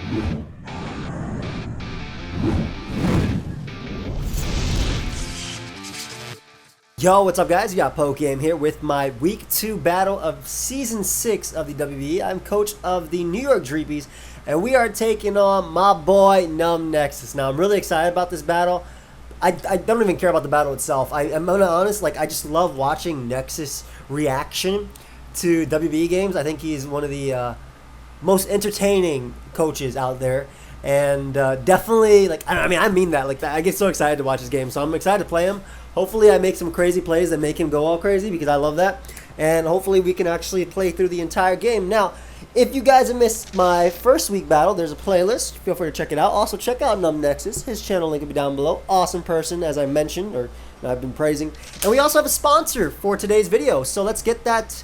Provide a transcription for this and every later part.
Yo, what's up guys? You got pokeaim here with my week 2 battle of season 6 of the WBE. I'm coach of the NY Dreepys, and we are taking on my boy NumbNexus. Now, I'm really excited about this battle. I don't even care about the battle itself. I'm gonna be honest, like, I just love watching Nexus reaction to WBE games. I think he's one of the most entertaining coaches out there. And definitely, like, I mean that. Like, I get so excited to watch his game, so I'm excited to play him. Hopefully I make some crazy plays that make him go all crazy, because I love that. And hopefully we can actually play through the entire game. Now, if you guys have missed my first week battle, there's a playlist. Feel free to check it out. Also, check out NumbNexus. His channel link will be down below. Awesome person, as I mentioned, or I've been praising. And we also have a sponsor for today's video. So let's get that.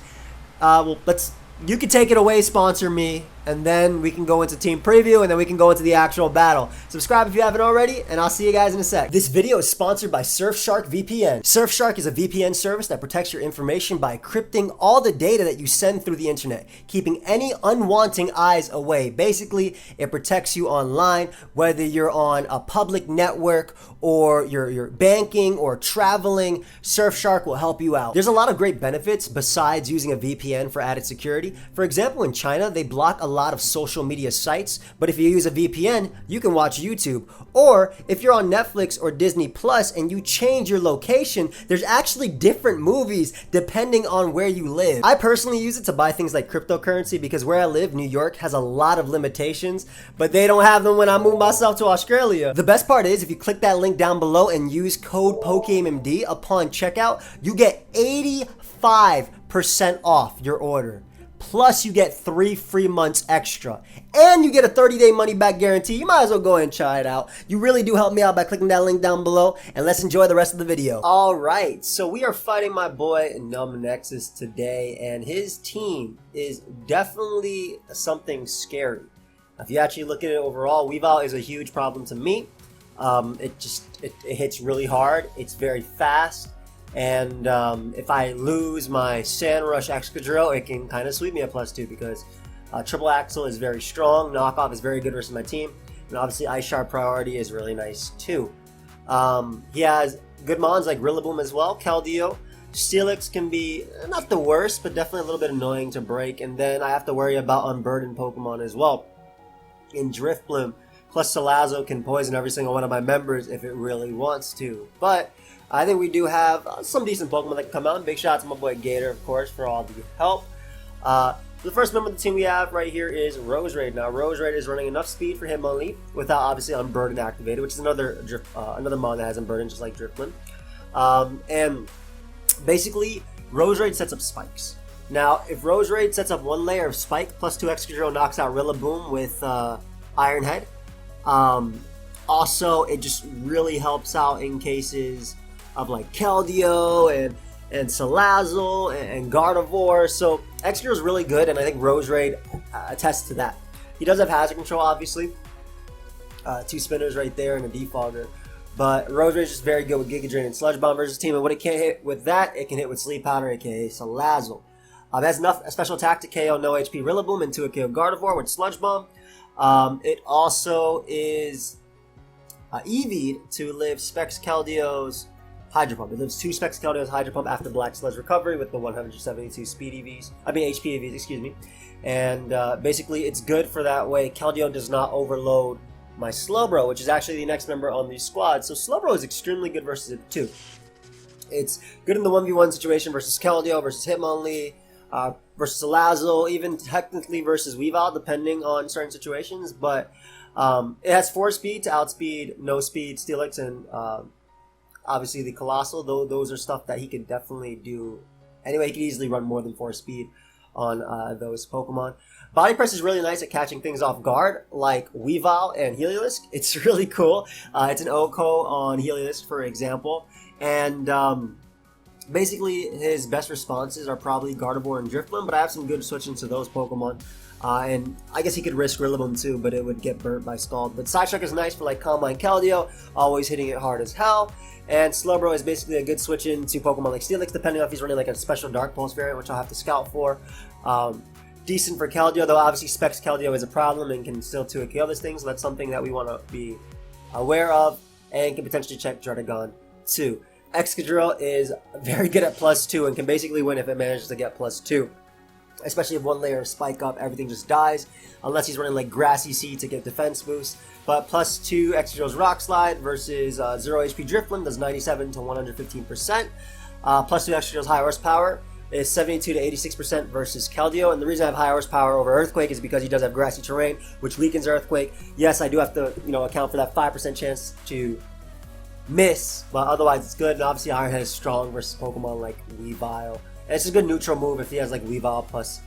You can take it away, sponsor me, and then we can go into team preview, and then we can go into the actual battle. Subscribe if you haven't already, and I'll see you guys in a sec. This video is sponsored by Surfshark VPN. Surfshark is a VPN service that protects your information by encrypting all the data that you send through the internet, keeping any unwanted eyes away. Basically, it protects you online, whether you're on a public network or you're banking or traveling. Surfshark will help you out. There's a lot of great benefits besides using a VPN for added security. For example, in China, they block a lot of social media sites, but if you use a VPN, you can watch YouTube. Or if you're on Netflix or Disney Plus and you change your location, there's actually different movies depending on where you live. I personally use it to buy things like cryptocurrency, because where I live, New York, has a lot of limitations, but they don't have them when I move myself to Australia. The best part is, if you click that link down below and use code pokeaimMD upon checkout, you get 85% off your order. Plus, you get 3 free months extra. And you get a 30-day money-back guarantee. You might as well go ahead and try it out. You really do help me out by clicking that link down below. And let's enjoy the rest of the video. Alright, so we are fighting my boy NumbNexus today. And his team is definitely something scary. If you actually look at it overall, Wifi is a huge problem to me. It hits really hard. It's very fast. And if I lose my Sand Rush Excadrill, it can kind of sweep me at +2, because Triple Axle is very strong, Knockoff is very good versus my team, and obviously Ice Shard Priority is really nice too. He has good mons like Rillaboom as well, Keldeo. Steelix can be not the worst, but definitely a little bit annoying to break, and then I have to worry about Unburdened Pokemon as well. In Drifblim, plus Salazzle can poison every single one of my members if it really wants to, but I think we do have some decent Pokemon that can come out. And big shout out to my boy Gator, of course, for all the help. The first member of the team we have right here is Roserade. Now, Roserade is running enough speed for Hitmonlee without obviously Unburdened activated, which is another mon that has Unburdened, just like Drifblim. And basically, Roserade sets up spikes. Now, if Roserade sets up one layer of spike, +2 Excadrill knocks out Rillaboom with Iron Head. Also, it just really helps out in cases of like Keldeo and Salazzle and Gardevoir. So Excadrill is really good, and I think Roserade attests to that. He does have Hazard Control, obviously. 2 spinners right there and a Defogger. But Roserade is just very good with Giga Drain and Sludge Bomb versus team, and what it can't hit with that, it can hit with Sleep Powder, aka Salazzle. It has enough special attack to KO no HP Rillaboom and to KO Gardevoir with Sludge Bomb. It also is EV'd to live Specs Keldeo's Hydro Pump. It lives 2 Specs Keldeo's Hydro Pump after Black Sludge Recovery with the 172 speed EVs. HP EVs, excuse me. And basically, it's good for that way Keldeo does not overload my Slowbro, which is actually the next member on the squad. So Slowbro is extremely good versus it too. It's good in the 1v1 situation versus Keldeo, versus Hitmonlee, versus Salazzle, even technically versus Weavile, depending on certain situations. But it has 4 speed to outspeed No Speed, Steelix, and obviously the Colossal. Those are stuff that he can definitely do. Anyway, he can easily run more than 4 speed on those Pokemon. Body Press is really nice at catching things off guard, like Weavile and Heliolisk. It's really cool. It's an OHKO on Heliolisk, for example. And basically, his best responses are probably Gardevoir and Drifblim, but I have some good switching to those Pokemon. And I guess he could risk Rillaboom too, but it would get burnt by Scald. But Sideshock is nice for like Combine Keldeo, always hitting it hard as hell. And Slowbro is basically a good switch into Pokemon like Steelix, depending on if he's running like a special Dark Pulse variant, which I'll have to scout for. decent for Keldeo, though obviously Specs Keldeo is a problem and can still 2 kill this thing, so that's something that we want to be aware of, and can potentially check Dredagon too. Excadrill is very good at +2 and can basically win if it manages to get +2. Especially if one layer of spike up, everything just dies, unless he's running like Grassy Seed to get defense boost. But +2 Excadrill's Rock Slide versus 0 HP Drifblim does 97 to 115%. +2 Excadrill's High Horsepower is 72 to 86% versus Keldeo, and the reason I have High Horsepower over Earthquake is because he does have grassy terrain, which weakens Earthquake. Yes, I do have to, account for that 5% chance to miss, but otherwise it's good. And obviously Iron Head is strong versus Pokemon like Weavile. And it's a good neutral move if he has like Weavile plus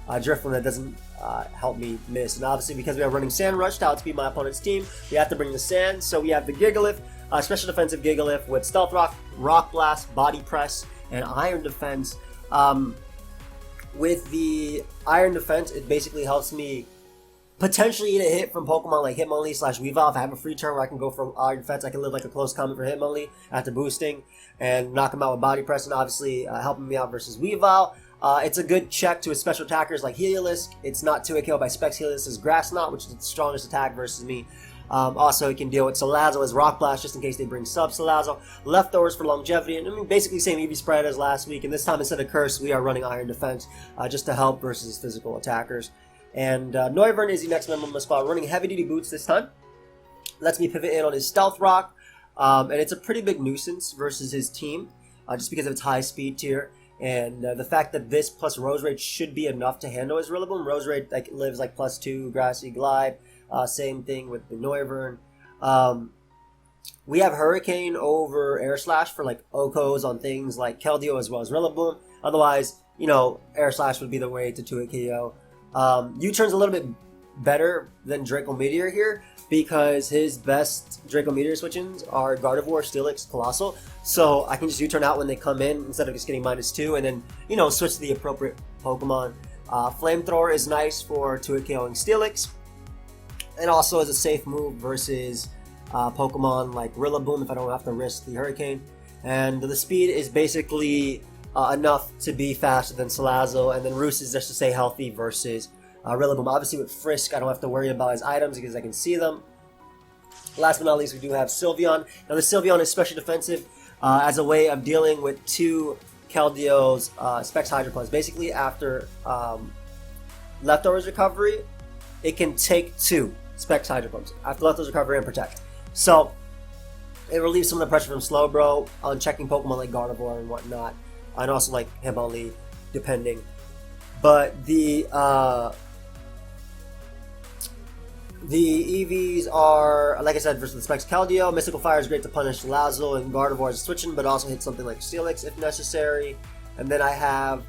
Drifblim that doesn't help me miss. And obviously because we are running Sand Rush to outspeed my opponent's team, we have to bring the Sand. So we have the Gigalith, Special Defensive Gigalith with Stealth Rock, Rock Blast, Body Press, and Iron Defense. With the Iron Defense, it basically helps me potentially eat a hit from Pokemon like Hitmonlee / Weavile. If I have a free turn where I can go from Iron Defense, I can live like a close combat for Hitmonlee after boosting and knock him out with Body Press, and obviously helping me out versus Weavile. It's a good check to his special attackers like Heliolisk. It's not 2 kill by Specs Heliolisk's Grass Knot, which is the strongest attack versus me. Also, he can deal with Salazzle as Rock Blast just in case they bring sub Salazzle. Leftovers for longevity, and I mean basically same EV spread as last week. And this time instead of Curse, we are running Iron Defense just to help versus physical attackers. And Noivern is the next member of my squad, running heavy duty boots this time. Lets me pivot in on his Stealth Rock, and it's a pretty big nuisance versus his team just because of its high speed tier. And the fact that this plus Roserade should be enough to handle his Rillaboom. Roserade lives like +2, Grassy Glide. Same thing with the Noivern. We have Hurricane over Air Slash for like Okos on things like Keldeo as well as Rillaboom. Otherwise, Air Slash would be the way to 2 KO. U-Turn's a little bit better than Draco Meteor here because his best Draco Meteor switch-ins are Gardevoir, Steelix, Colossal. So I can just U-Turn out when they come in instead of just getting -2 and then, switch to the appropriate Pokemon. Flamethrower is nice for 2 KOing Steelix. And also as a safe move versus Pokemon like Rillaboom if I don't have to risk the Hurricane. And the speed is basically enough to be faster than Salazzle, and then Roost is just to stay healthy versus Rillaboom. Obviously with Frisk, I don't have to worry about his items because I can see them. Last but not least, we do have Sylveon. Now the Sylveon is special defensive as a way of dealing with 2 Keldeo's Specs Hydro Pumps. Basically after Leftovers recovery, it can take 2 Specs Hydro Pumps after Leftovers recovery and protect. So it relieves some of the pressure from Slowbro on checking Pokemon like Gardevoir and whatnot, and also like Hitmonlee, depending. But the EVs are, like I said, versus the Specs Keldeo. Mystical Fire is great to punish Salazzle and Gardevoir is switching, but also hit something like Steelix if necessary. And then I have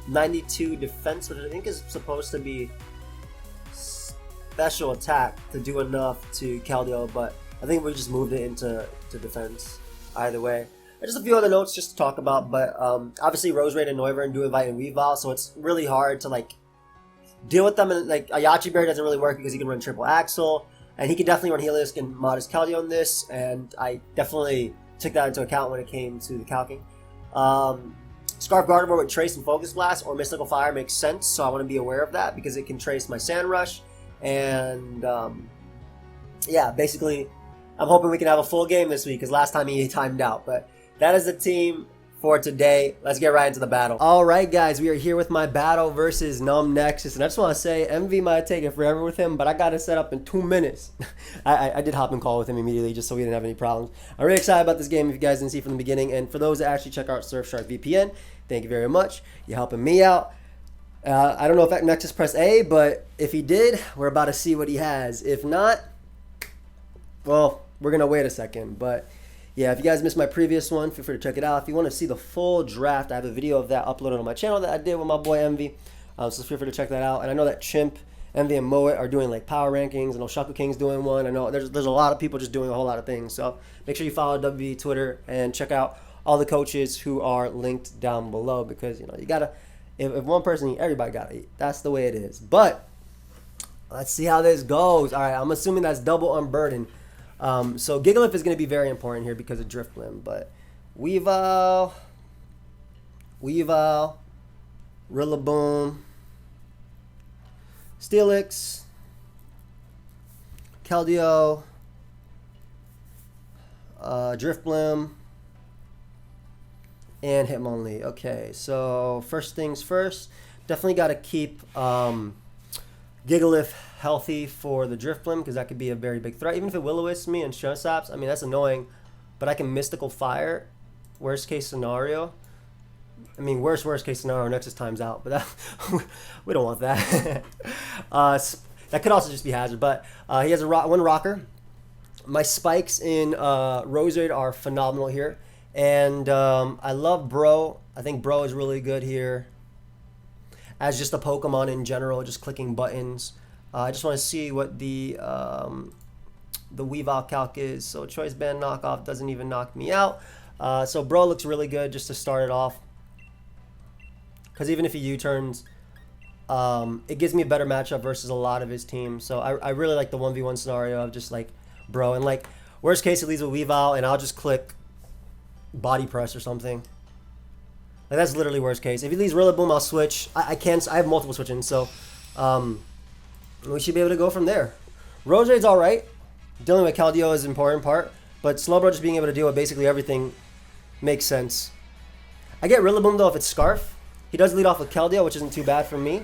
92 defense, which I think is supposed to be special attack to do enough to Keldeo, but I think we just moved it into defense either way. And just a few other notes just to talk about, but obviously Roserade and Noivern do invite in Weavile, so it's really hard to like deal with them. And like Ayachi Bear doesn't really work because he can run Triple Axle, and he can definitely run Heliolisk and Modest Keldeo on this, and I definitely took that into account when it came to the calking. Scarf Gardevoir with Trace and Focus Blast or Mystical Fire makes sense, so I want to be aware of that because it can trace my Sand Rush. And yeah, basically I'm hoping we can have a full game this week because last time he timed out. But that is the team for today. Let's get right into the battle. Alright guys, we are here with my battle versus NumbNexus, and I just want to say MV might take it forever with him, but I got it set up in 2 minutes. I did hop and call with him immediately just so we didn't have any problems. I'm really excited about this game if you guys didn't see from the beginning, and for those that actually check out Surfshark VPN, thank you very much. You're helping me out. I don't know if Nexus pressed A, but if he did, we're about to see what he has. If not, well, we're going to wait a second. But yeah, if you guys missed my previous one, feel free to check it out. If you want to see the full draft, I have a video of that uploaded on my channel that I did with my boy Envy. So feel free to check that out. And I know that Chimp, Envy, and Moet are doing like power rankings. I know Shaku King's doing one. I know there's a lot of people just doing a whole lot of things. So make sure you follow WBE Twitter and check out all the coaches who are linked down below, because you got to, if one person eat, everybody got to eat. That's the way it is. But let's see how this goes. All right, I'm assuming that's double Unburden. So Gigalith is going to be very important here because of Drifblim. But Weavile, Rillaboom, Steelix, Keldeo, Drifblim, and Hitmonlee. Okay, so first things first, definitely got to keep Gigalith healthy for the Drifblim because that could be a very big threat. Even if it Will-O-Wisps me and Showstops, I mean, that's annoying, but I can Mystical Fire. Worst case scenario. I mean, worst case scenario, Nexus times out, but that, we don't want that. That could also just be Hazard, but he has one Rocker. My spikes in Roserade are phenomenal here. And I love Bro. I think Bro is really good here. As just a Pokemon in general, just clicking buttons. I just want to see what the Weavile calc is. So Choice Band knockoff doesn't even knock me out. So Bro looks really good just to start it off. Because even if he U-turns, it gives me a better matchup versus a lot of his team. So I really like the 1v1 scenario of just like Bro. And like, worst case, it leaves with Weavile, and I'll just click Body Press or something. Like, that's literally worst case. If he leaves Rillaboom, I'll switch. I have multiple switching, so we should be able to go from there. Roserade's alright. Dealing with Keldeo is an important part, but Slowbro just being able to deal with basically everything makes sense. I get Rillaboom though if it's Scarf. He does lead off with Keldeo, which isn't too bad for me.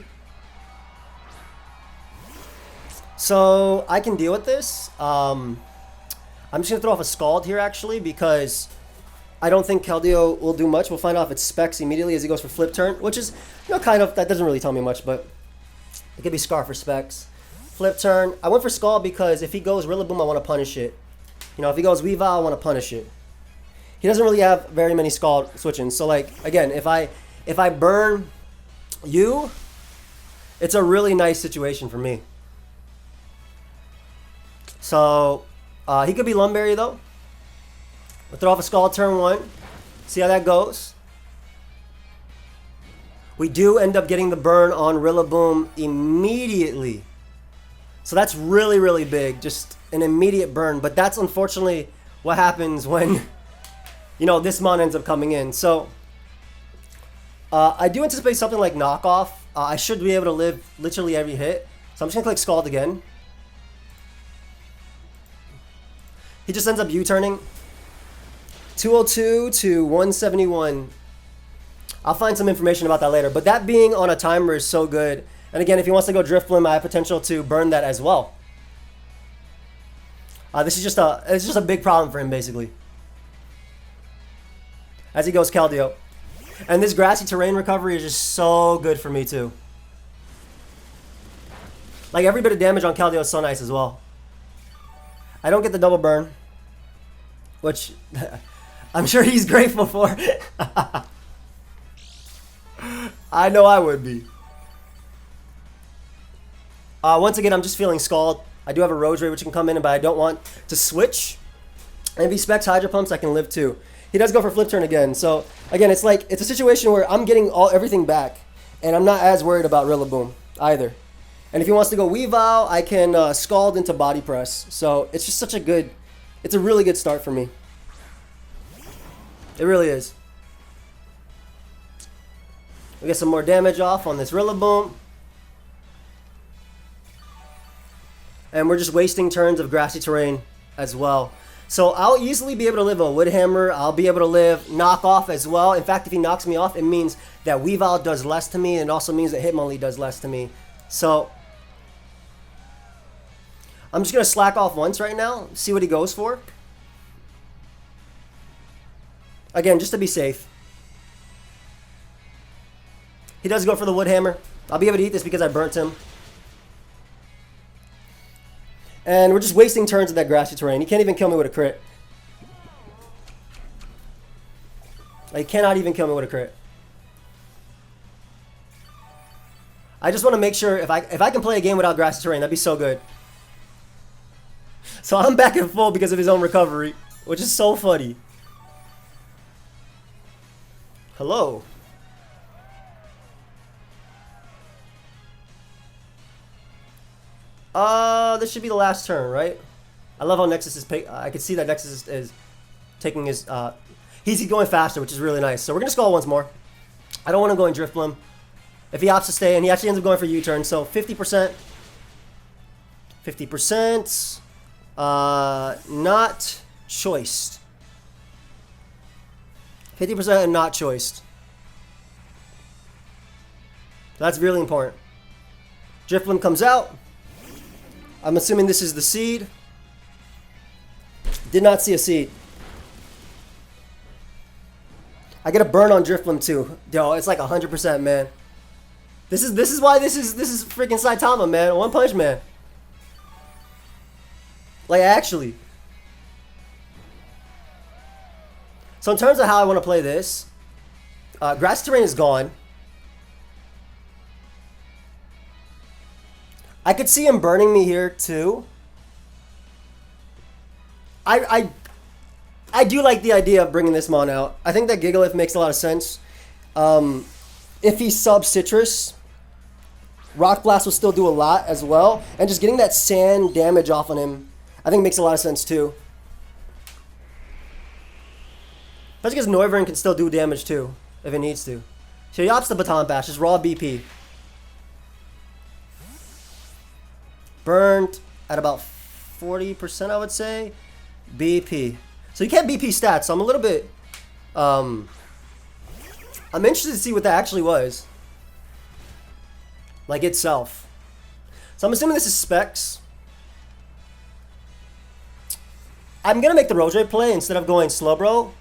So I can deal with this. I'm just going to throw off a Scald here actually because I don't think Keldeo will do much. We'll find out if it's Specs immediately as he goes for Flip Turn, which is, you know, kind of, that doesn't really tell me much, but it could be Scarf or Specs. Flip Turn. I went for Scald because if he goes Rillaboom, I want to punish it. You know, if he goes Weavile, I want to punish it. He doesn't really have very many Scald switching. So, like, again, if I burn you, it's a really nice situation for me. So, he could be Lumberry, though. We'll throw off a Scald turn 1. See how that goes. We do end up getting the burn on Rillaboom immediately. So that's really, really big. Just an immediate burn. But that's unfortunately what happens when, you know, this mon ends up coming in. So I do anticipate something like knockoff. I should be able to live literally every hit. So I'm just going to click Scald again. He just ends up U-turning. 202 to 171. I'll find some information about that later. But that being on a timer is so good. And again, if he wants to go Drifblim, I have potential to burn that as well. This is just a big problem for him, basically. As he goes Keldeo. And this grassy terrain recovery is just so good for me, too. Like, every bit of damage on Keldeo is so nice as well. I don't get the double burn, which I'm sure he's grateful for. I know I would be. Once again, I'm just feeling Scald. I do have a Roserade which can come in, but I don't want to switch. And if he specs Hydro Pumps, I can live too. He does go for Flip Turn again. So, again, it's like, it's a situation where I'm getting everything back. And I'm not as worried about Rillaboom either. And if he wants to go Weavile, I can Scald into Body Press. So, it's just such a good, it's a really good start for me. It really is. We get some more damage off on this Rillaboom. And we're just wasting turns of grassy terrain as well. So I'll easily be able to live a Wood Hammer. I'll be able to live Knock Off as well. In fact, if he knocks me off, it means that Weavile does less to me. And it also means that Hitmonlee does less to me. So I'm just going to slack off once right now. See what he goes for. Again, just to be safe. He does go for the Wood Hammer. I'll be able to eat this because I burnt him. And we're just wasting turns of that grassy terrain. He can't even kill me with a crit. He cannot even kill me with a crit. I just want to make sure if I can play a game without grassy terrain, that'd be so good. So I'm back at full because of his own recovery, which is so funny. Hello. This should be the last turn, right? I love how Nexus is I can see that Nexus is taking his he's going faster, which is really nice. So we're gonna Scald once more. I don't want to go in Drifblim. if he opts to stay, and he actually ends up going for U-turn. So 50%. 50%. Not choiced. 50% and not choiced. That's really important. Drifloon comes out. I'm assuming this is the seed. Did not see a seed. I get a burn on Drifloon too. Yo, it's like 100%, man. This is why this is freaking Saitama, man. One Punch Man. Like, actually. So in terms of how I want to play this, grass terrain is gone. I could see him burning me here too. I do like the idea of bringing this Mon out. I think that Gigalith makes a lot of sense. If he subs Citrus, Rock Blast will still do a lot as well. And just getting that sand damage off on him, I think makes a lot of sense too. That's because Noivern can still do damage too, if it needs to. So he opts the Baton Bash, just raw BP. Burnt at about 40%, I would say. BP. So you can't BP stats, so I'm a little bit... I'm interested to see what that actually was. Like itself. So I'm assuming this is specs. I'm going to make the Roger play instead of going Slowbro.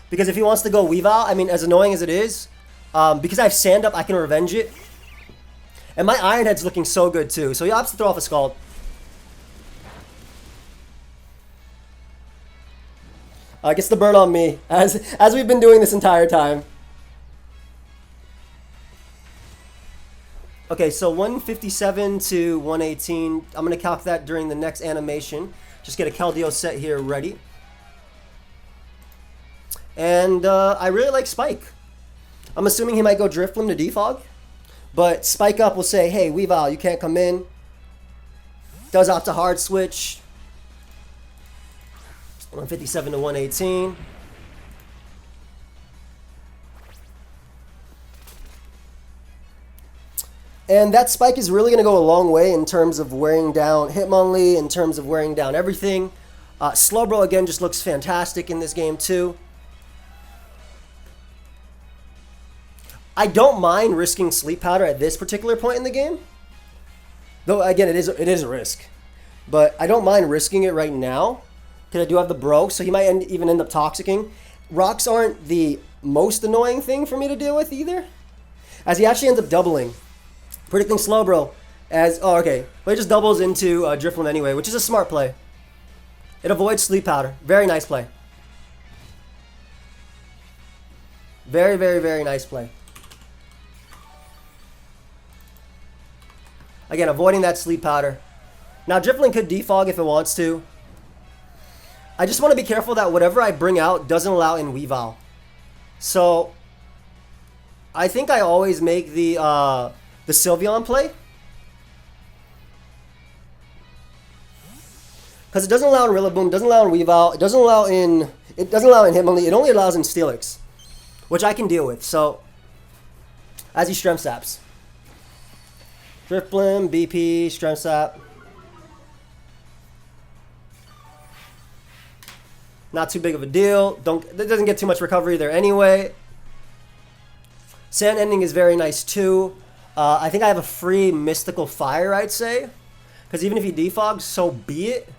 Because if he wants to go Weavile, I mean, as annoying as it is, because I have Sand Up, I can revenge it. And my Iron Head's looking so good too. So he opts to throw off a Scald. Gets the burn on me, as we've been doing this entire time. Okay, so 157 to 118. I'm going to calc that during the next animation. Just get a Keldeo set here ready. And I really like Spike. I'm assuming he might go Drifloon to Defog. But Spike Up will say, hey, Weavile, you can't come in. Does opt to hard switch. 157 to 118. And that spike is really going to go a long way in terms of wearing down Hitmonlee, in terms of wearing down everything. Slowbro, again, just looks fantastic in this game, too. I don't mind risking Sleep Powder at this particular point in the game. Though, again, it is a risk. But I don't mind risking it right now. Because I do have the Bro, so he might even end up Toxicking. Rocks aren't the most annoying thing for me to deal with either. As he actually ends up doubling. Predicting Slowbro as... Oh, okay. Well, he just doubles into Drifloon anyway, which is a smart play. It avoids Sleep Powder. Very nice play. Very, very, very nice play. Again, avoiding that Sleep Powder. Now, Drifloon could defog if it wants to. I just want to be careful that whatever I bring out doesn't allow in Weavile. So, I think I always make the Sylveon play. Because it doesn't allow in Rillaboom, doesn't allow in Weavile, it doesn't allow in Hitmonlee, it only allows in Steelix. Which I can deal with, so as he Strength Saps. Drifloon, BP, Strength Sap. Not too big of a deal. It doesn't get too much recovery there anyway. Sand Ending is very nice too. I think I have a free Mystical Fire, I'd say. Because even if he defogs, so be it.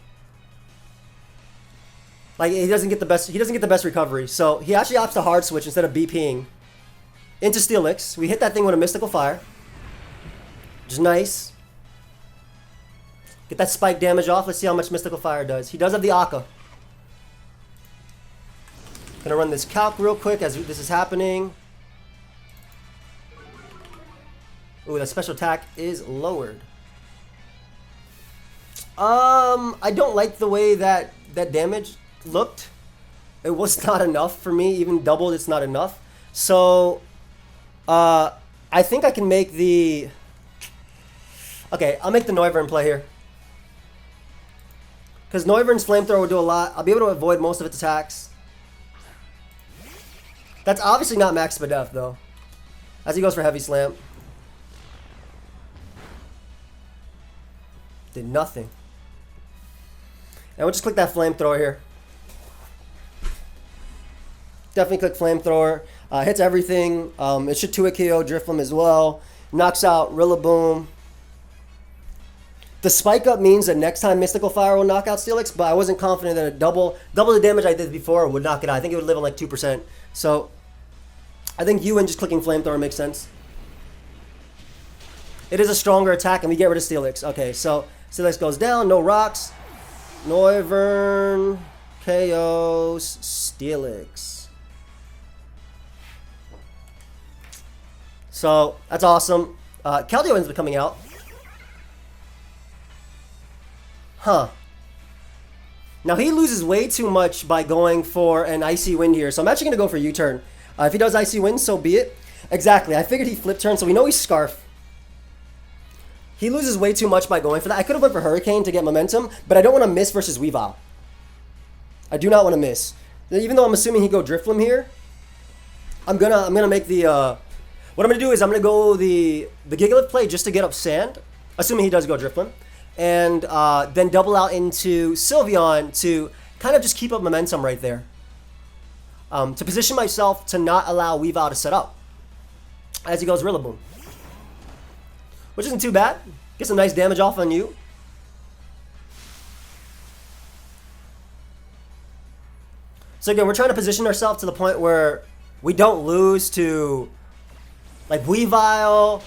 Like he doesn't get the best recovery. So he actually opts to hard switch instead of BPing into Steelix. We hit that thing with a Mystical Fire. Which is nice. Get that spike damage off. Let's see how much Mystical Fire does. He does have the Akka. Gonna run this calc real quick as this is happening. Ooh, that special attack is lowered. I don't like the way that damage looked. It was not enough for me. Even doubled, it's not enough. So, I think I can make the... Okay, I'll make the Noivern play here. Because Noivern's Flamethrower will do a lot. I'll be able to avoid most of its attacks. That's obviously not Max Spadef, though. As he goes for Heavy Slam. Did nothing. And we'll just click that flamethrower here. Definitely click flamethrower. Hits everything. It should 2-hit KO Drifloon as well. Knocks out Rillaboom. The spike up means that next time Mystical Fire will knock out Steelix, but I wasn't confident that a double the damage I did before would knock it out. I think it would live on like 2%. So I think you and just clicking flamethrower makes sense. It is a stronger attack, and we get rid of Steelix. Okay, so Steelix goes down. No rocks. Noivern KOs Steelix. So that's awesome. Keldeo ends up coming out. Huh. Now he loses way too much by going for an Icy Wind here. So I'm actually going to go for U-turn. If he does Icy Wind, so be it. Exactly. I figured he flip turn, so we know he's Scarf. He loses way too much by going for that. I could have went for Hurricane to get momentum, but I don't want to miss versus Weavile. I do not want to miss. Even though I'm assuming he go Drifloon here, I'm gonna make the what I'm gonna do is I'm gonna go the Gigalith play just to get up Sand, assuming he does go Drifloon, and then double out into Sylveon to kind of just keep up momentum right there. To position myself to not allow Weavile to set up as he goes Rillaboom. Which isn't too bad. Get some nice damage off on you. So again, we're trying to position ourselves to the point where we don't lose to like Weavile.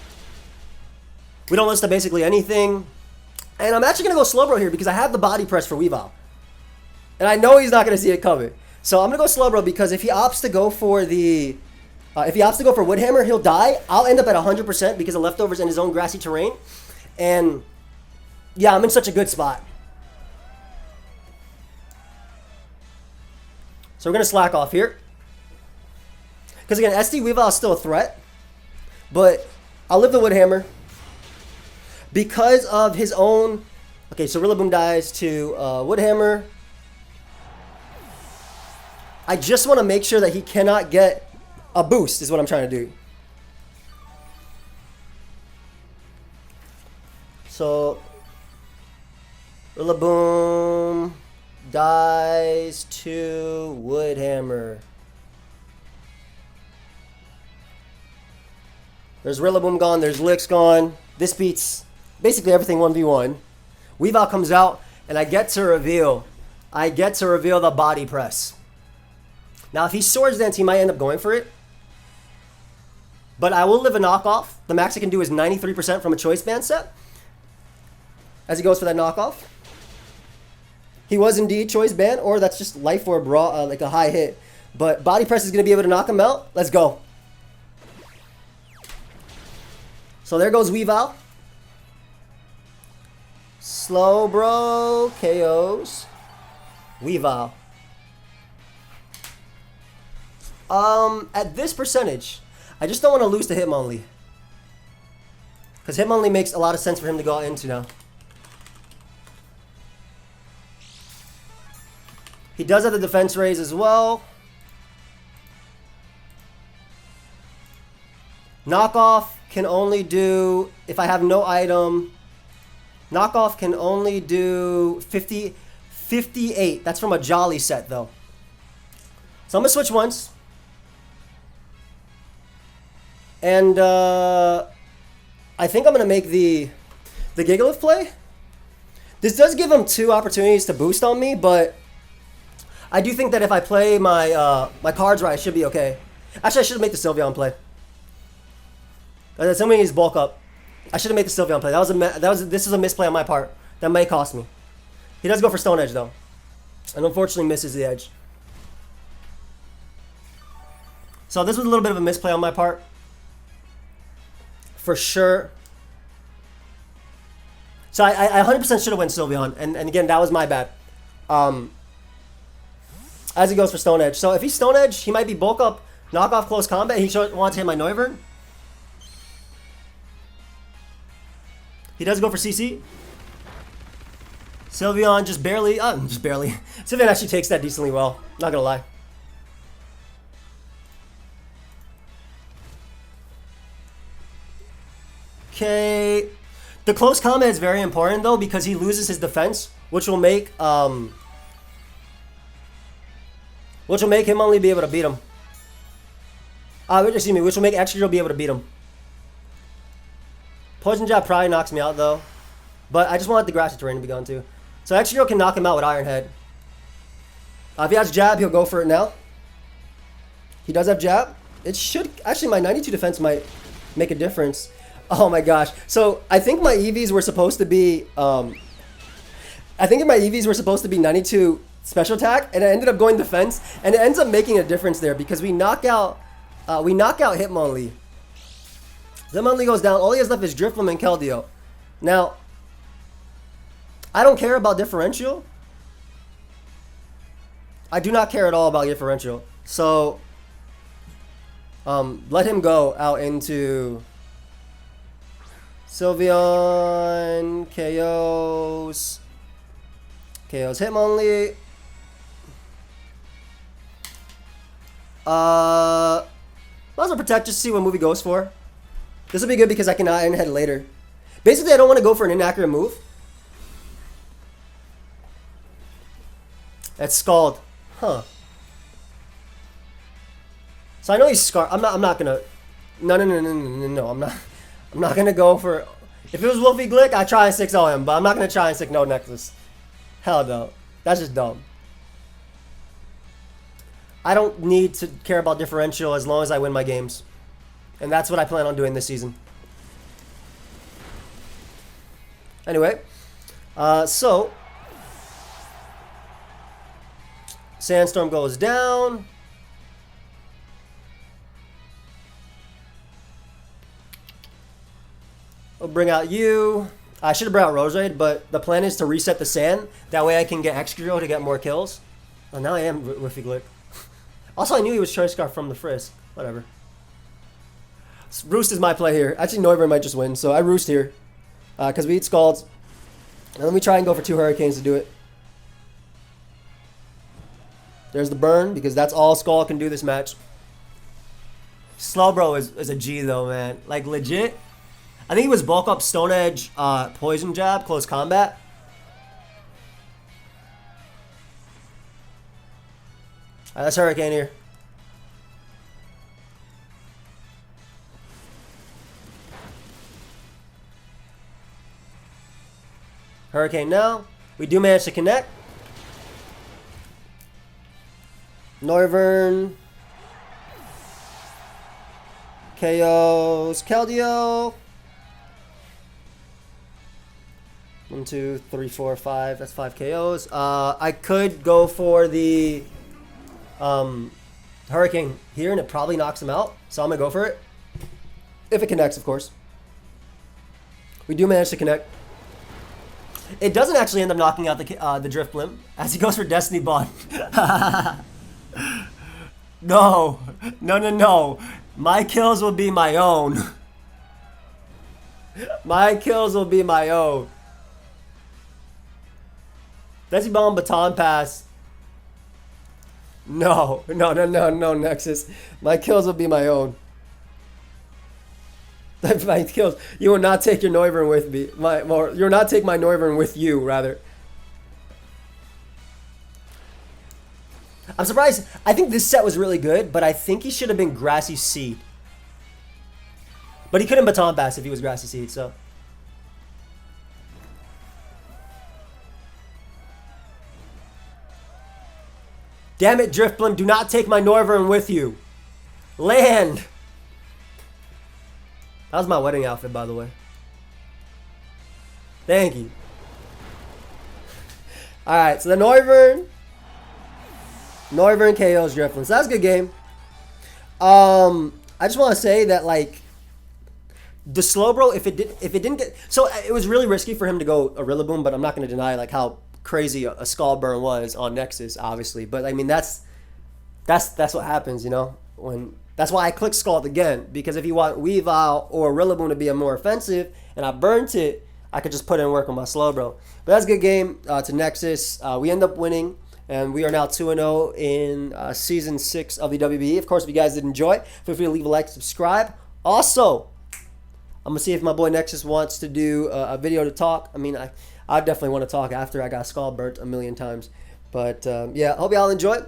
We don't lose to basically anything. And I'm actually going to go Slowbro here because I have the body press for Weavile. And I know he's not going to see it coming. So I'm going to go Slowbro because if he opts to go for the... if he opts to go for Woodhammer, he'll die. I'll end up at 100% because of leftovers in his own grassy terrain. And yeah, I'm in such a good spot. So we're going to slack off here. Because again, SD Weavile is still a threat. But I'll live the Woodhammer. Because of his own... Okay, so Rillaboom dies to Woodhammer. I just want to make sure that he cannot get a boost is what I'm trying to do. So Rillaboom dies to Woodhammer. There's Rillaboom gone, there's Licks gone. This beats basically everything 1v1. Weavile comes out and I get to reveal the body press. Now if he Swords Dance, he might end up going for it. But I will live a knockoff. The max I can do is 93% from a Choice Band set. As he goes for that knockoff. He was indeed Choice Band, or that's just Life Orb raw, like a high hit. But Body Press is going to be able to knock him out. Let's go. So there goes Weavile. Slowbro KOs Weavile. At this percentage, I just don't want to lose to Hitmonlee. Because Hitmonlee makes a lot of sense for him to go into now. He does have the defense raise as well. Knockoff can only do, if I have no item, knockoff can only do 58. That's from a Jolly set though. So I'm going to switch once. And I think I'm going to make the Gigalith play. This does give him 2 opportunities to boost on me, but I do think that if I play my my cards right, I should be okay. Actually, I should have made the Sylveon play. Assuming he's bulk up, I should have made the Sylveon play. This is a misplay on my part. That may cost me. He does go for Stone Edge though, and unfortunately misses the edge. So this was a little bit of a misplay on my part. For sure. So I 100% should have went Sylveon, and again, that was my bad. As he goes for Stone Edge. So if he's Stone Edge, he might be bulk up, knock off close combat. He wants to hit my Noivern. He does go for CC. Sylveon just barely. Sylveon actually takes that decently well. Not gonna lie. Okay. The close combat is very important though because he loses his defense, which will make him only be able to beat him. Excuse me, which will make Extra be able to beat him. Poison Jab probably knocks me out though, but I just want the grassy terrain to be gone too. So Extra can knock him out with Iron Head. If he has Jab, he'll go for it now. He does have Jab. It should actually, my 92 defense might make a difference. Oh my gosh. So I think my EVs were supposed to be 92 special attack, and I ended up going defense, and it ends up making a difference there because we knock out Hitmonlee. Hitmonlee goes down. All he has left is Drifloon and Keldeo. Now, I don't care about differential. I do not care at all about differential. So, let him go out into Sylveon, KOs Hitmonlee. Might as well protect just to see what move he goes for. This will be good because I can Iron Head later. Basically, I don't want to go for an inaccurate move. That's Scald. Huh. So I know he's Scar. I'm not gonna. No. I'm not gonna go for. If it was Wolfie Glick, I'd try and 6-0 him, but I'm not gonna try and 6 no Nexus. Hell no. That's just dumb. I don't need to care about differential as long as I win my games. And that's what I plan on doing this season. Anyway, so Sandstorm goes down. We'll bring out you. I should have brought out Roserade, but the plan is to reset the sand. That way I can get Excadrill to get more kills. Oh, now I am Wiffy Glick. Also, I knew he was Choice Scarf from the Frisk. Whatever. Roost is my play here. Actually, Noivern might just win, so I Roost here. Because we eat Scalds. And then we try and go for 2 Hurricanes to do it. There's the burn, because that's all Skull can do this match. Slowbro is a G, though, man. Like, legit. I think he was bulk up Stone Edge, Poison Jab, close combat. Alright, that's Hurricane here. Hurricane now. We do manage to connect. Noivern. KOs Keldeo. 1, 2, 3, 4, 5. That's 5 KOs. I could go for the Hurricane here, and it probably knocks him out. So I'm going to go for it. If it connects, of course. We do manage to connect. It doesn't actually end up knocking out the Drifblim, as he goes for Destiny Bond. No. My kills will be my own. My kills will be my own. Destiny Bomb Baton Pass. No, Nexus. My kills will be my own. My kills. You will not take your Noivern with me. You will not take my Noivern with you, rather. I'm surprised. I think this set was really good, but I think he should have been Grassy Seed. But he couldn't Baton Pass if he was Grassy Seed, so. Damn it, Drifblim, do not take my Noivern with you. Land! That was my wedding outfit, by the way. Thank you. Alright, so the Noivern KOs Drifblim. So that's a good game. I just want to say that, like, the Slowbro, if it didn't get... So it was really risky for him to go a Rillaboom, but I'm not going to deny, like, how crazy a Skull Burn was on Nexus, obviously. But, I mean, that's what happens, you know? That's why I clicked Scald again, because if you want Weavile or Rillaboom to be a more offensive, and I burnt it, I could just put in work on my Slowbro. But that's a good game to Nexus. We end up winning, and we are now 2-0 in Season 6 of the WBE. Of course, if you guys did enjoy, feel free to leave a like, subscribe. Also, I'm gonna see if my boy Nexus wants to do a video to talk. I mean, I definitely want to talk after I got skull burnt a million times. But yeah, hope y'all enjoyed.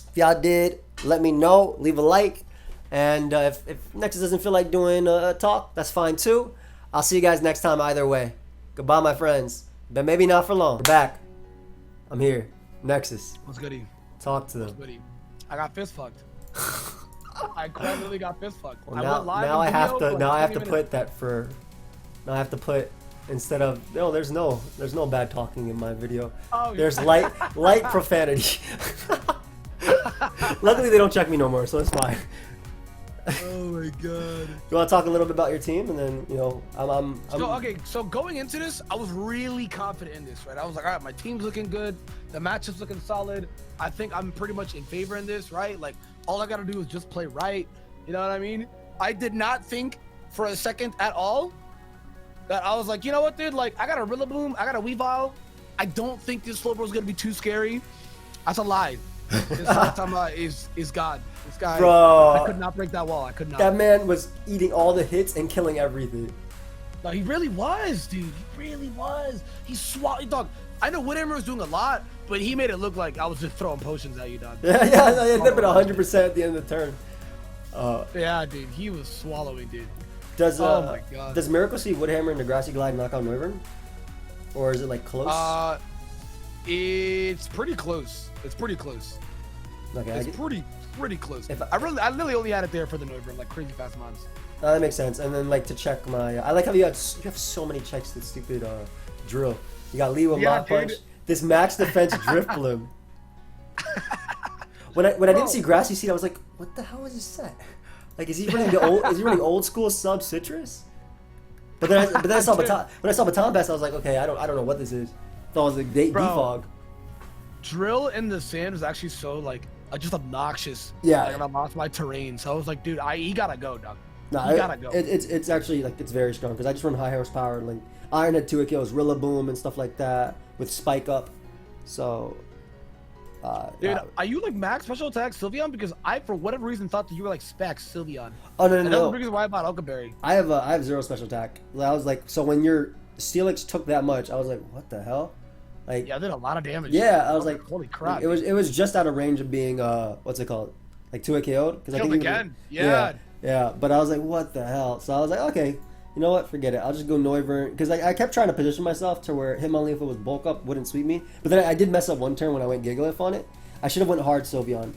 If y'all did, let me know. Leave a like. And if Nexus doesn't feel like doing a talk, that's fine too. I'll see you guys next time either way. Goodbye, my friends. But maybe not for long. We're back. I'm here. Nexus. What's goody? Talk to them. What's goody? I got fist fucked. I quite literally got fist fucked. Well, now I have to put that for. Now I have to put instead of no. There's no bad talking in my video. Oh, there's light profanity. Luckily they don't check me no more, so it's fine. Oh my god. You want to talk a little bit about your team, and then I'm So going into this, I was really confident in this, right? I was like, all right, my team's looking good, the matchup's looking solid. I think I'm pretty much in favor in this, right? Like, all I gotta do is just play right. You know what I mean? I did not think for a second at all that I was like, you know what, dude? Like, I got a Rillaboom, I got a Weavile. I don't think this Slowbro's gonna be too scary. That's a lie. This time is God. This guy, bro, I could not break that wall. I could not. That man was eating all the hits and killing everything. No, he really was, dude. He really was. He swallowed, dog. I know Widhammer was doing a lot, but he made it look like I was just throwing potions at you, dog. Yeah, it ended up at 100% at the end of the turn. Yeah, dude, he was swallowing, dude. Oh my god. Does Miracle Seed, Woodhammer, and Degrassi Glide knock out Noivern? Or is it like close? It's pretty close. It's pretty close. Okay, it's pretty close. I literally only had it there for the Noivern, like crazy fast mons. That makes sense. And then like to check my, I like how you have so many checks. This stupid drill. You got Lee with Mach Punch. This max defense Drift Bloom. When I didn't see Grassy Seed, I was like, what the hell is this set? Like, is he running old school sub Citrus? But then I saw Baton Pass, I was like, okay, I don't know what this is. I thought it was like defog. Drill in the sand was actually so like just obnoxious. Yeah. Like, I lost my terrain, so I was like, dude, he gotta go, dog. Nah, he gotta go. It's actually like it's very strong because I just run high horsepower and like Iron had 2 kills, Rillaboom and stuff like that with Spike Up. So. Dude, are you like max special attack Sylveon? Because I, for whatever reason, thought that you were like specs Sylveon. Oh no. That's the reason why I bought Okaberry. I have 0 special attack. I was like, so when your Steelix took that much, I was like, what the hell? Like, yeah, I did a lot of damage. Yeah, I was like, holy crap. It was just out of range of being what's it called? Like 2 KO'd? Because I think again. Yeah. Yeah. But I was like, what the hell? So I was like, okay, you know what? Forget it. I'll just go Noivern because I kept trying to position myself to where Hitmonlee, if it was bulk up, wouldn't sweep me. But then I did mess up one turn when I went Gigalith on it. I should have went hard Sylveon.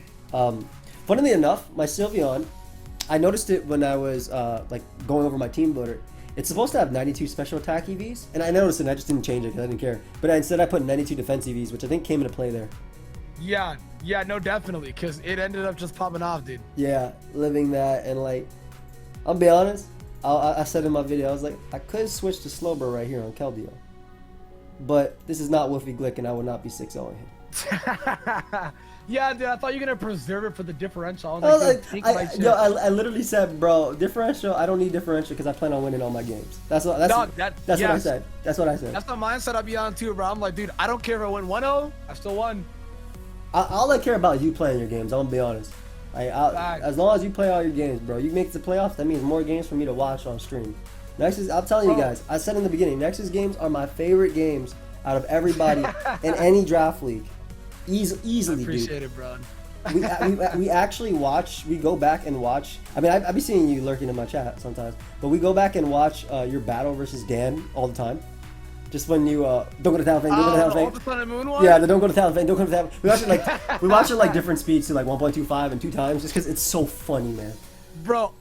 Funnily enough, my Sylveon, I noticed it when I was like going over my team builder. It's supposed to have 92 special attack EVs, and I noticed it and I just didn't change it because I didn't care. But instead I put 92 defense EVs, which I think came into play there. Yeah, no, definitely, because it ended up just popping off, dude. Yeah, living that, and like, I'll be honest, I said in my video, I was like, I could switch to Slowbro right here on Keldeo. But this is not Wifi Glick, and I would not be 6-0 him. Yeah, dude, I thought you were gonna preserve it for the differential. I literally said, bro, differential. I don't need differential because I plan on winning all my games. That's what I said. That's what I said. That's the mindset I'll be on too, bro. I'm like, dude, I don't care if I win 1-0. I still won. All I care about is you playing your games. I'm gonna be honest. As long as you play all your games, bro, you make the playoffs. That means more games for me to watch on stream. Nexus, I'm telling you guys. I said in the beginning, Nexus games are my favorite games out of everybody in any draft league. Easily, I appreciate it, bro. we actually watch. We go back and watch. I mean, I be seeing you lurking in my chat sometimes, but we go back and watch your battle versus Dan all the time. Just when you don't go to Talonfang, don't go to Talonfang. The Sun and Moon one? Yeah, the don't go to Talonfang, don't go to Talonfang. We watch it like different speeds, to like 1.25 and 2 times, just because it's so funny, man. Bro,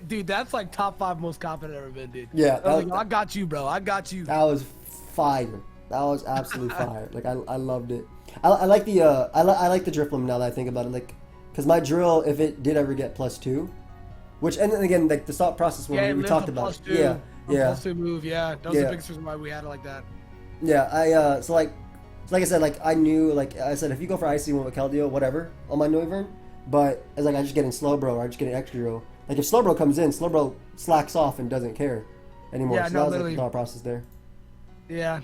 dude, that's like top 5 most confident I've ever been, dude. Yeah, I got you, bro. I got you. That was fire. That was absolutely fire. Like I loved it. I like the I like the Drifloom now that I think about it, like, because my drill, if it did ever get +2, which, and then again, like the thought process when we talked about it. Yeah. +2 move, yeah. That was the biggest reason why we had it like that. Yeah, so like I said, like I knew, like I said, if you go for IC1 with Keldeo, whatever, on my Noivern, but it's like I just get in Slowbro or I just get an extra drill. Like if Slowbro comes in, Slowbro slacks off and doesn't care anymore. Yeah, so no, that was literally. like the thought process there. Yeah.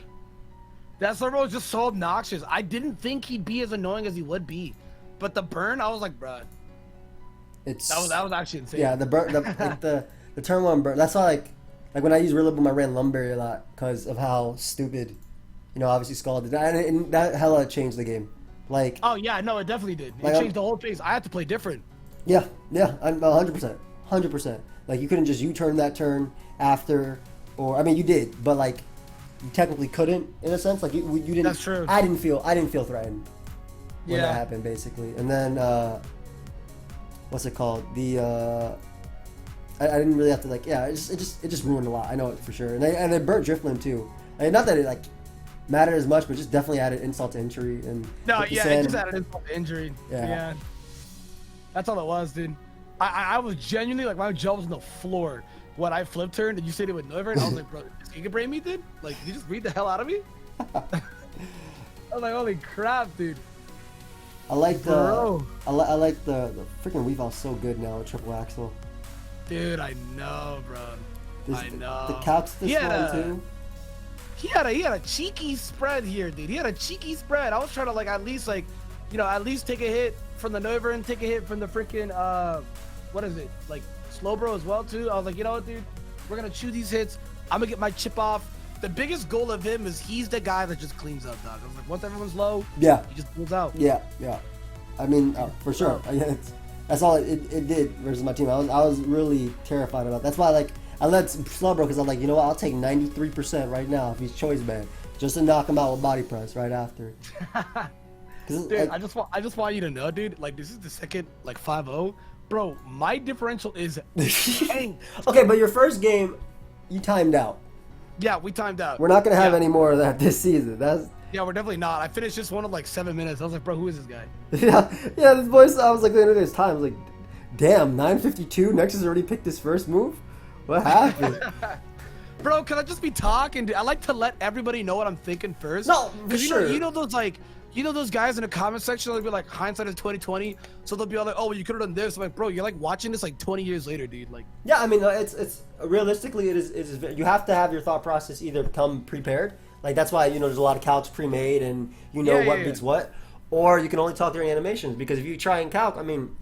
That Slowbro was just so obnoxious. I didn't think he'd be as annoying as he would be. But the burn, I was like, bruh. That was actually insane. Yeah, the burn, the turn 1 burn. That's why, like, Like when I used Rillaboom, I ran Lumberry a lot because of how stupid, obviously Skull did that, and that hella changed the game. Like, oh yeah, no, it definitely did. It like, changed the whole pace. I had to play different. Yeah, I'm 100%. Like you couldn't just U-turn that turn after, or I mean you did, but like you technically couldn't in a sense. Like you didn't. That's true. I didn't feel threatened when that happened basically, and then what's it called? I didn't really have to like it just ruined a lot. I know it for sure, and they burnt Drifloon too. I mean, not that it like mattered as much, but just definitely added insult to injury and it just added insult to injury. Yeah. That's all it was, dude. I was genuinely like my jaw was on the floor when I flipped her and you said it with Noivern. I was like, bro, is Giga Brain me, dude? Like, did you just beat the hell out of me? I was like, holy crap, dude. I like the freaking Weavile's so good now with triple axle. Dude, I know, bro. I know. The calcs this one too. He had a cheeky spread here, dude. He had a cheeky spread. I was trying to like at least take a hit from the Noivern, take a hit from the freaking what is it? Like Slowbro as well too. I was like, you know what, dude? We're gonna chew these hits. I'm gonna get my chip off. The biggest goal of him is he's the guy that just cleans up, dog. I was like, once everyone's low, he just pulls out. Yeah. I mean, for sure. That's all it did versus my team. I was really terrified about it. That's why like I let Slowbro because I'm like, you know what? I'll take 93% right now if he's choice band just to knock him out with body press right after. Dude, like, I just want you to know, dude. Like this is the second like 5-0. Bro, my differential is dang. Okay, but your first game, you timed out. Yeah, we timed out. We're not gonna have any more of that this season. Yeah, we're definitely not. I finished this one in like 7 minutes. I was like, bro, who is this guy? yeah. This voice. I was like, look at his time. I was like, damn, 9:52. Nexus already picked his first move. What happened? Bro, can I just be talking? I like to let everybody know what I'm thinking first. No, for sure. You know those guys in the comment section, they'll be like, hindsight is 2020. So they'll be all like, oh, well, you could have done this. I'm like, bro, you're like watching this like 20 years later, dude. Like, yeah, I mean, it's realistically, it is. You have to have your thought process either come prepared. Like that's why there's a lot of calcs pre-made and what beats what, or you can only talk during animations because if you try and calc, I mean,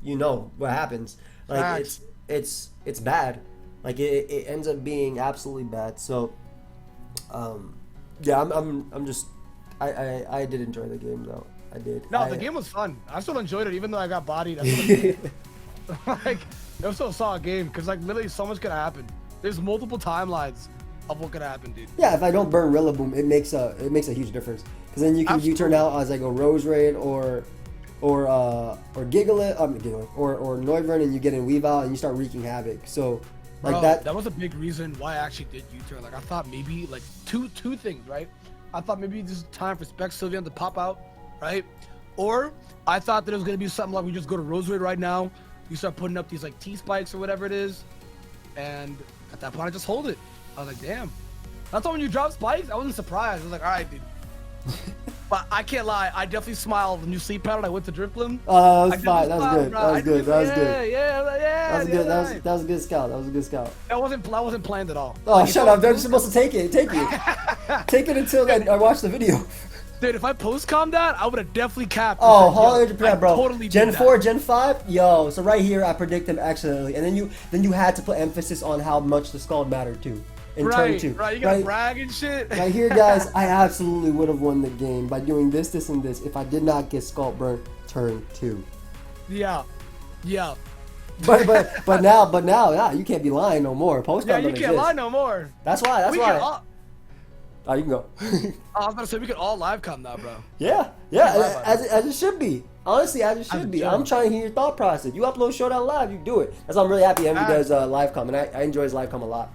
what happens. Like it's bad. Like it ends up being absolutely bad. So, yeah, I'm just. I did enjoy the game though. I did. No, the game was fun. I still enjoyed it even though I got bodied. Like it was still a solid game because like literally so much could happen. There's multiple timelines of what could happen, dude. Yeah, if I don't burn Rillaboom, it makes a huge difference because then you can U-turn out as like a Rose Raid or Gigalith, or Noivern, and you get in Weavile and you start wreaking havoc. So. Like Bro, that was a big reason why I actually did U-turn. Like I thought maybe like two things, right? I thought maybe this is time for Spec Sylveon to pop out, right? Or I thought that it was gonna be something like we just go to Rose Raid right now, you start putting up these like T-spikes or whatever it is, and at that point I just hold it. I was like, damn. That's why when you drop spikes, I wasn't surprised. I was like, all right, dude. But I can't lie, I definitely smiled when you sleep pattern. I went to Drifloom. Oh, that was fine. That was good. That was good. That was good. Yeah. That was good. That was a good scout. That was a good scout. I wasn't planned at all. Oh, shut up! They're supposed to take it. Take it until I watch the video. Dude, if I post-com that, I would have definitely capped. Oh, 100%, bro. Totally Gen 4, Gen 5, yo. So right here, I predict him accidentally, and then you had to put emphasis on how much the Scald mattered too. In turn 2. Right, you gotta brag and shit. Right here, guys, I absolutely would have won the game by doing this, and this if I did not get Scald burnt turn 2. Yeah. But now, yeah, you can't be lying no more. Post-com you can't lie no more. That's why. Oh, you can go. I was gonna say we could all live come now, bro. Yeah, as it should be. Honestly, as it should be. I'm trying to hear your thought process. You upload Showdown live, you do it. That's why I'm really happy MV does live come, and I enjoy his live come a lot.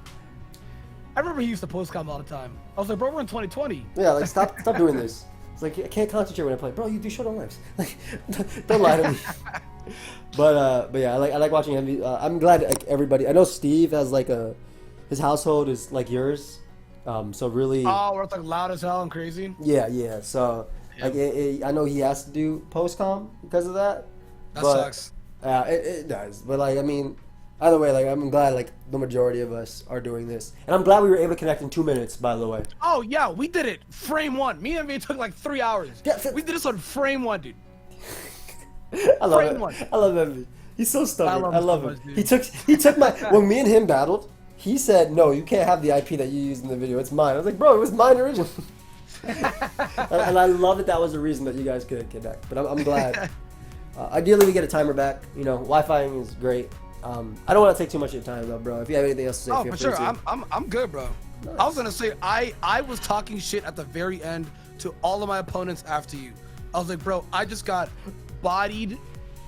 I remember he used to post com all the time. I was like, bro, we're in 2020. Yeah, like stop doing this. It's like I can't concentrate when I play. Bro, you do Showdown lives. Like, don't lie to me. But yeah, I like watching MV. I'm glad like everybody. I know Steve has like his household is like yours. So really. Oh, we're like loud as hell and crazy. Yeah. So like I know he has to do post-com because of that. That sucks. Yeah, it does. But like I mean, either way, like I'm glad like the majority of us are doing this, and I'm glad we were able to connect in 2 minutes. By the way. Oh yeah, we did it. Frame 1. Me and me took like 3 hours. Yeah, we did this on frame 1, dude. I love him. He's so stubborn. I love him. Much, he took my when me and him battled. He said, "No, you can't have the IP that you used in the video. It's mine." I was like, "Bro, it was mine originally." And I love that was the reason that you guys could connect. But I'm glad. Ideally, we get a timer back. You know, Wi-Fi is great. I don't want to take too much of your time, though, bro. If you have anything else to say, oh, feel for free sure. to. I'm good, bro. Nice. I was gonna say I was talking shit at the very end to all of my opponents after you. I was like, bro, I just got bodied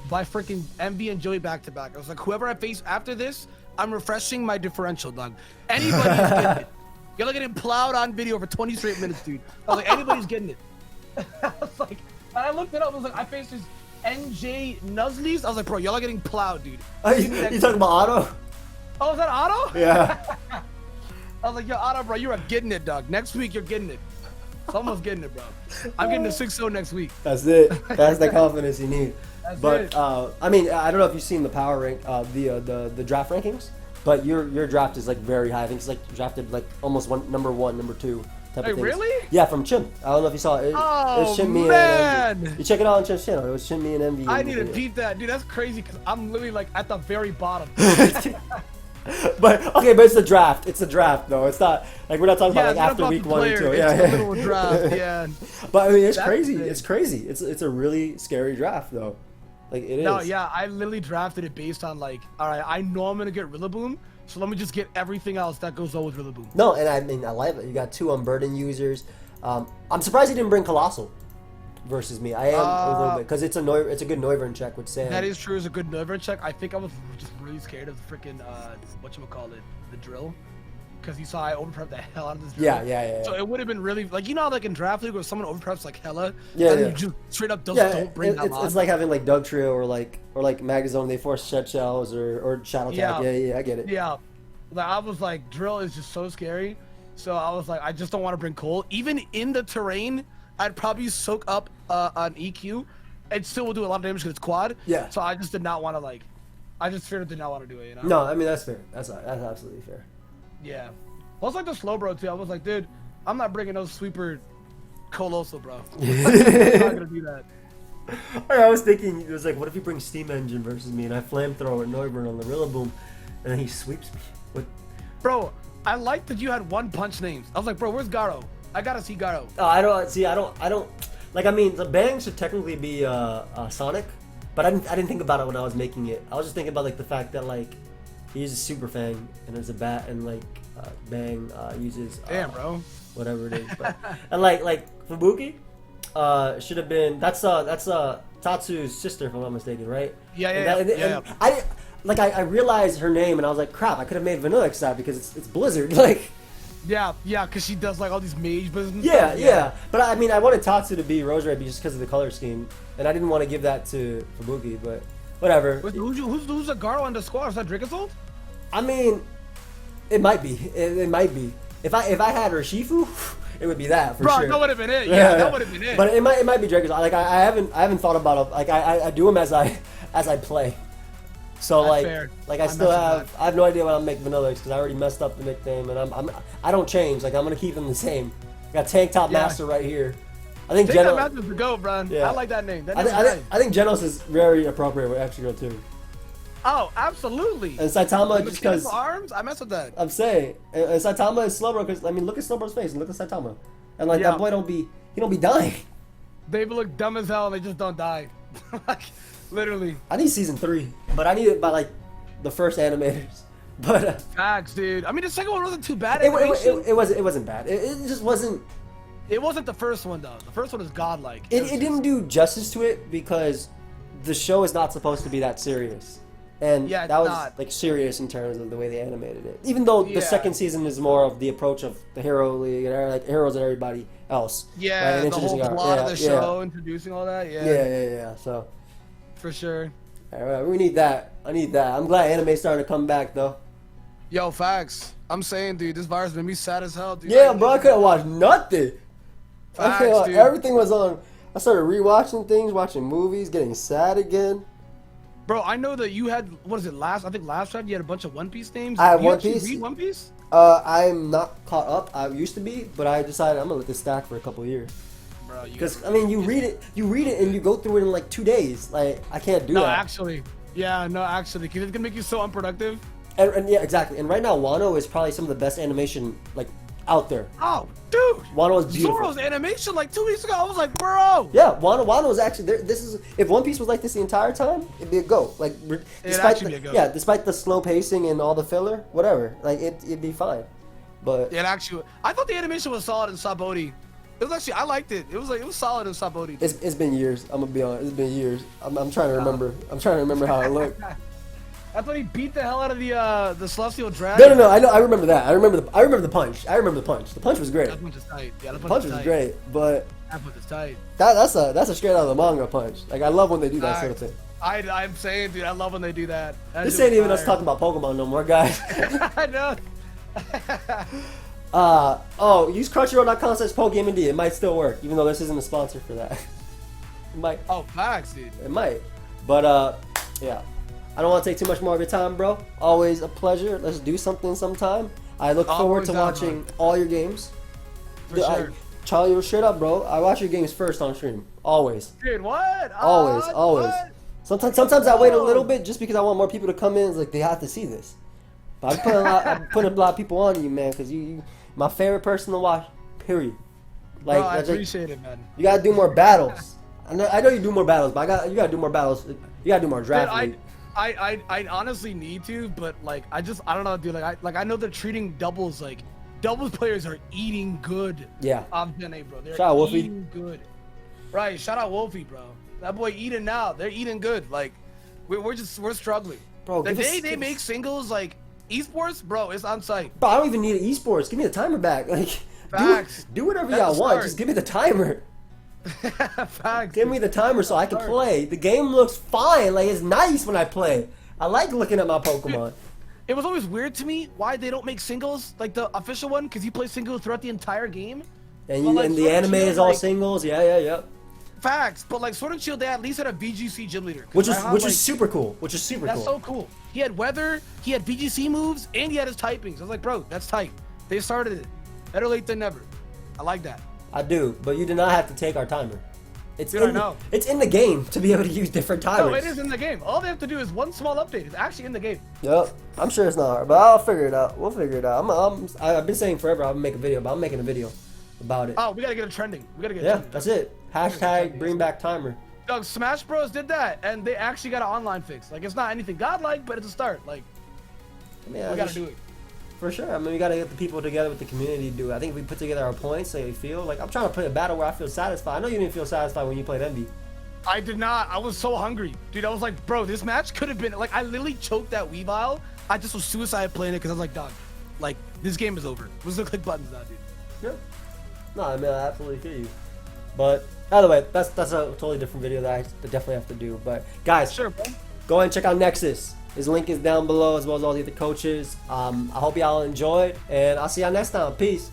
by freaking MV and Joey back to back. I was like, whoever I face after this, I'm refreshing my differential, dog. Anybody's getting it. You're getting plowed on video for 20 straight minutes, dude. I was like, anybody's getting it. I was like, and I looked it up. I was like, I faced this NJ Nuzleys. I was like, bro, y'all are getting plowed, dude. You talking about Otto? Oh, is that Otto? Yeah. I was like, yo, Otto, bro, you are getting it, dog. Next week, you're getting it. Someone's getting it, bro. I'm getting the 6-0 next week. That's it. That's the confidence you need. That's but it. I mean, I don't know if you've seen the power rank, the draft rankings, but your draft is like very high. I think it's like drafted like almost number one, number two type Hey, of things. really? Yeah, from Chim. I don't know if you saw it. It was Chim, me, man. and MV. You check it out on Chim's channel. It was Chim, me, and MV. I need to peep that, dude. That's crazy because I'm literally like at the very bottom. But it's the draft. It's the draft, though. It's not like we're not talking about like not after about week the 1 player. and 2. It's Yeah, the yeah. little draft, yeah. But I mean, it's That's crazy. big. It's crazy. It's a really scary draft, though. Like it is. No, yeah, I literally drafted it based on like, all right, I know I'm gonna get Rillaboom, so let me just get everything else that goes on with Rillaboom. No, and I mean, I like it. You got 2 unburdened users. I'm surprised he didn't bring Colossal versus me. I am a little bit because it's a good Noivern check with Sam. That is true. It's a good Noivern check. I think I was just really scared of the freaking whatchamacallit, the drill, because he saw I overprepped the hell out of this drill. Yeah. So it would have been really like like in draft league where someone overpreps like hella, Yeah, and yeah. you just straight up don't bring that it's like having like Doug Trio or like Magazone. They force shed shells or Shadow Tag. Yeah, I get it. Yeah, like I was like, drill is just so scary. So I was like, I just don't want to bring Cole. Even in the terrain, I'd probably soak up an EQ. It still will do a lot of damage because it's quad. Yeah. So I just did not want to like, I just figured did not want to do it. You know? No, I mean that's fair. That's absolutely fair. Yeah. Plus like the Slowbro too. I was like, dude, I'm not bringing no sweeper Colossal, bro. I'm not gonna do that. I was thinking, it was like, what if he brings Steam Engine versus me and I flamethrower Noivern on the Rillaboom, and then he sweeps me? What? Bro, I like that you had one punch names. I was like, bro, where's Garo? I gotta see Garo. Oh, I don't. Like, I mean, the bang should technically be Sonic, but I didn't think about it when I was making it. I was just thinking about like the fact that like he uses Super Fang and there's a bat, and like Bang uses Damn, bro. whatever it is. But and like Fubuki should have been that's Tatsu's sister, if I'm not mistaken, right? Yeah. And I realized her name and I was like, crap, I could have made Vanilla X that because it's Blizzard, like. Yeah, because she does like all these mage business. Yeah. But I mean, I wanted Tatsu to be Rose Red just because of the color scheme, and I didn't want to give that to Fubuki, but whatever. Who's the Garo on the squad? Is that Drickasold? I mean, it might be. It might be. If I had Urshifu, it would be that for Bro, sure. that would have been it. Yeah, that would have been it. But it might be Draco's. Like I haven't thought about it. Like I do them as I play. So That's like fair. I have no idea what I'm making Vanilla because I already messed up the nickname, and I don't change. Like I'm gonna keep them the same. I got Tank Top Master right here. I think Tank Top Genos. Master's the GOAT, bro. Yeah. I like that name. I think Genos is very appropriate with Extra too. Oh, absolutely. And Saitama The just because arms, I mess with that. I'm saying, and Saitama is Slowbro because I mean look at Slowbro's face and look at Saitama, and like Yeah. that boy don't be dying. They look dumb as hell and they just don't die. Like, literally. I need season 3, but I need it by like the first animators. But Facts, dude. I mean, the second one wasn't too bad. it wasn't bad. It just wasn't. It wasn't the first one though. The first one is godlike. It didn't do justice to it because the show is not supposed to be that serious, and Yeah, it's that was not. like serious in terms of the way they animated it. Even though the Yeah. second season is more of the approach of the Hero League and like heroes and everybody else. Yeah, right, and the whole introducing plot of the show, introducing all that. Yeah, Yeah. So. for sure. All right, we need that. I need that. I'm glad anime's starting to come back though. Yo, facts. I'm saying, dude, this virus made me sad as hell, dude. Yeah, bro, I couldn't watch nothing. Facts, dude. Everything was on. I started rewatching things, watching movies, getting sad again. Bro, I know that you had, what is it, last time you had a bunch of One Piece names. I have You One actually Piece. Read One Piece? I'm not caught up. I used to be, but I decided I'm gonna let this stack for a couple of years. Bro, you Because I mean, you read it, and you go through it in like 2 days. Like I can't do No, that. actually. Yeah, no, actually, because it's gonna make you so unproductive. And yeah, exactly. And right now, Wano is probably some of the best animation like out there. Oh, dude. Wano is beautiful. Zoro's animation like 2 weeks ago, I was like, bro. Yeah, Wano is actually there. This is if One Piece was like this the entire time, it'd be a go. Like despite despite the slow pacing and all the filler, whatever. Like it'd be fine. But it actually, I thought the animation was solid in Saboti. It was actually, I liked it. It was solid in Saboti. It's been years. I'm gonna be honest. It's been years. I'm trying to remember. I'm trying to remember how it looked. I thought he beat the hell out of the Celestial Dragon. No. I know. I remember that. I remember the punch. I remember the punch. The punch was great. That punch is tight. Yeah, the punch was great. But that punch is tight. That's a straight out of the manga punch. Like I love when they do that sort of thing. I'm saying, dude, I love when they do that. This ain't even us talking about Pokemon no more, guys. I know. Use Crunchyroll.com/pokeaimMD. It might still work, even though this isn't a sponsor for that. It might. Oh, facts, dude. It might. But yeah. I don't want to take too much more of your time, bro. Always a pleasure. Let's do something sometime. I look forward to watching all your games. For sure. Charlie, your shit up, bro. I watch your games first on stream. Always. Dude, what? Always. What? Sometimes I wait a little bit just because I want more people to come in. It's like they have to see this. But I'm putting a lot of people on you, man, because you my favorite person to watch. Period. Like, bro, I appreciate it, man. You gotta do more battles. I know you do more battles, but you gotta do more battles. You gotta do more draft. Dude, I honestly need to, but like I don't know, dude. I know they're treating doubles like doubles players are eating good. Yeah. On NA, bro. They're shout out eating Wolfie. Good. Right. Shout out Wolfie, bro. That boy eating now. They're eating good. Like we're struggling. Bro, the day they make singles like esports, bro, it's on site. Bro, I don't even need an esports. Give me the timer back. Like facts. Do whatever y'all want. Just give me the timer. Facts. Give me the timer so I can play. The game looks fine. Like it's nice when I play. I like looking at my Pokemon. It was always weird to me why they don't make singles like the official one, because you play singles throughout the entire game. And the anime is all singles. Yeah. Facts, but like Sword and Shield, they at least had a VGC gym leader, which is super cool. That's so cool. He had weather, he had VGC moves, and he had his typings. I was like, bro, that's tight. They started it. Better late than never. I like that. I do, but you did not have to take our timer. It's in the game to be able to use different timers. No, it is in the game. All they have to do is one small update. It's actually in the game. Yep. I'm sure it's not hard, but I'll figure it out. We'll figure it out. I've been saying forever I'll make a video, but I'm making a video about it. Oh, we gotta get it trending. Trending. That's it. Hashtag bring back timer. Doug, Smash Bros did that, and they actually got an online fix. Like, it's not anything godlike, but it's a start. Like, we gotta do it. For sure. I mean, we gotta get the people together with the community to do it. I think if we put together our points, say we feel like I'm trying to play a battle where I feel satisfied. I know you didn't feel satisfied when you played Envy. I did not. I was so hungry, dude. I was like, bro, this match could have been like I literally choked that Weavile. I just was suicide playing it because I was like, dog, like this game is over. Let's go click buttons now, dude. Yeah. No, I mean I absolutely feel you. But either way, that's a totally different video that I definitely have to do. But guys, sure, bro. Go ahead and check out Nexus. His link is down below as well as all the other coaches. I hope y'all enjoyed, and I'll see y'all next time. Peace.